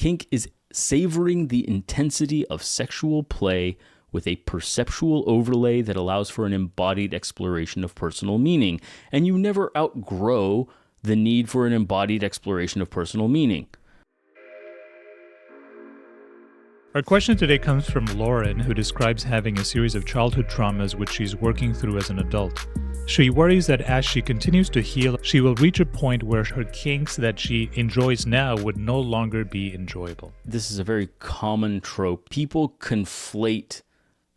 kink is savoring the intensity of sexual play with a perceptual overlay that allows for an embodied exploration of personal meaning. And you never outgrow the need for an embodied exploration of personal meaning. Our question today comes from Lauren, who describes having a series of childhood traumas which she's working through as an adult. She worries that as she continues to heal, she will reach a point where her kinks that she enjoys now would no longer be enjoyable. This is a very common trope. People conflate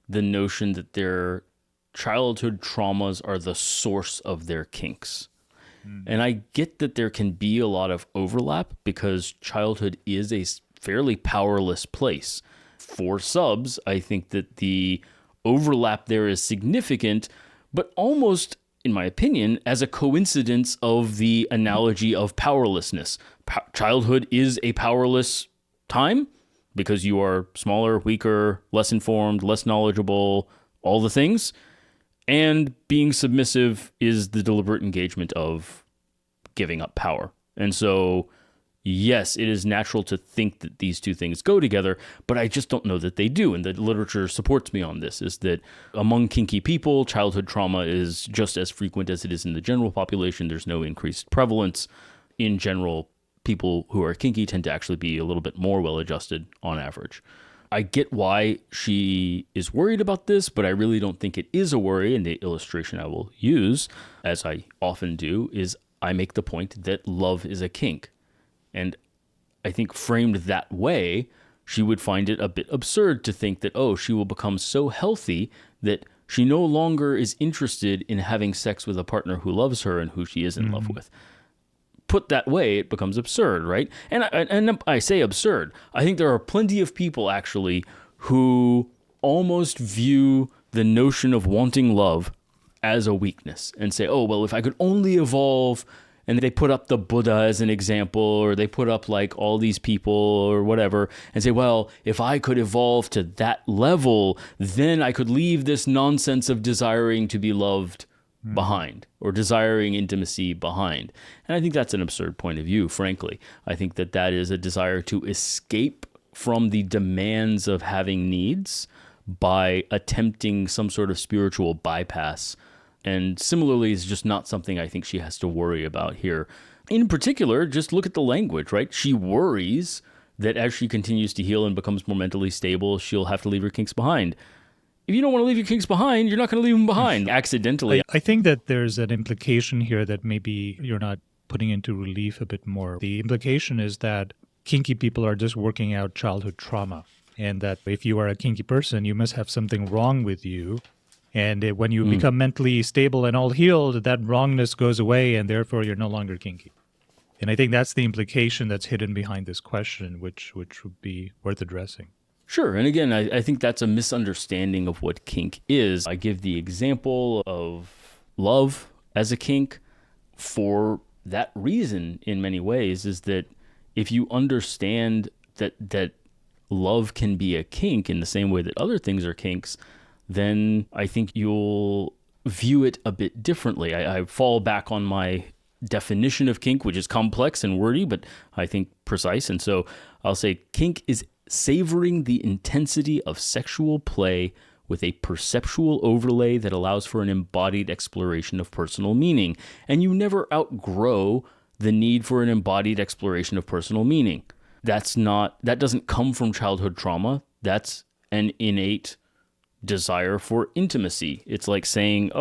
the notion that their childhood traumas are the source of their kinks. And I get that there can be a lot of overlap because childhood is a fairly powerless place. For subs, I think that the overlap there is significant, but almost, in my opinion, as a coincidence of the analogy of powerlessness. Childhood is a powerless time because you are smaller, weaker, less informed, less knowledgeable, all the things. And being submissive is the deliberate engagement of giving up power. And so, yes, it is natural to think that these two things go together, but I just don't know that they do. And the literature supports me on this, is that among kinky people, childhood trauma is just as frequent as it is in the general population. There's no increased prevalence. In general, people who are kinky tend to actually be a little bit more well-adjusted on average. I get why she is worried about this, but I really don't think it is a worry. And the illustration I will use, as I often do, is I make the point that love is a kink. And I think framed that way, she would find it a bit absurd to think that, oh, she will become so healthy that she no longer is interested in having sex with a partner who loves her and who she is in love with. Put that way, it becomes absurd, right? And I say absurd. I think there are plenty of people, actually, who almost view the notion of wanting love as a weakness and say, oh, well, if I could only evolve, and they put up the Buddha as an example, or they put up like all these people or whatever, and say, well, if I could evolve to that level, then I could leave this nonsense of desiring to be loved behind, or desiring intimacy behind. And I think that's an absurd point of view, frankly. I think that that is a desire to escape from the demands of having needs by attempting some sort of spiritual bypass. And similarly, is just not something I think she has to worry about here. In particular, just look at the language, right? She worries that as she continues to heal and becomes more mentally stable, she'll have to leave her kinks behind. If you don't want to leave your kinks behind, you're not going to leave them behind accidentally. I think that there's an implication here that maybe you're not putting into relief a bit more. The implication is that kinky people are just working out childhood trauma, and that if you are a kinky person, you must have something wrong with you. And when you become mentally stable and all healed, that wrongness goes away, and therefore you're no longer kinky. And I think that's the implication that's hidden behind this question, which would be worth addressing. Sure. And again, I think that's a misunderstanding of what kink is. I give the example of love as a kink for that reason in many ways, is that if you understand that love can be a kink in the same way that other things are kinks, then I think you'll view it a bit differently. I fall back on my definition of kink, which is complex and wordy, but I think precise. And so I'll say kink is savoring the intensity of sexual play with a perceptual overlay that allows for an embodied exploration of personal meaning. And you never outgrow the need for an embodied exploration of personal meaning. That doesn't come from childhood trauma. That's an innate desire for intimacy. It's like saying,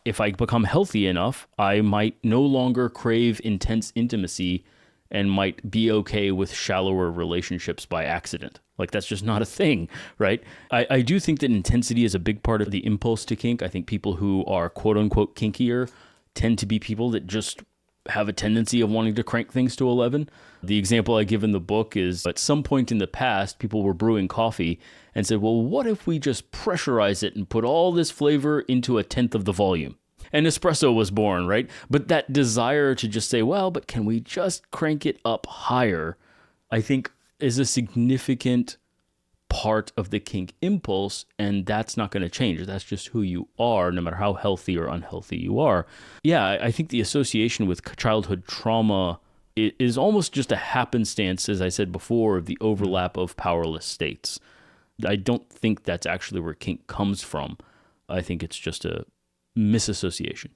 if I become healthy enough, I might no longer crave intense intimacy and might be okay with shallower relationships by accident. Like, that's just not a thing, right? I do think that intensity is a big part of the impulse to kink. I think people who are quote-unquote kinkier tend to be people that just have a tendency of wanting to crank things to 11. The example I give in the book is, at some point in the past, people were brewing coffee and said, well, what if we just pressurize it and put all this flavor into 1/10 of the volume? And espresso was born, right? But that desire to just say, well, but can we just crank it up higher, I think is a significant part of the kink impulse, and that's not going to change. That's just who you are, no matter how healthy or unhealthy you are. Yeah, I think the association with childhood trauma it is almost just a happenstance, as I said before, of the overlap of powerless states. I don't think that's actually where kink comes from. I think it's just a misassociation.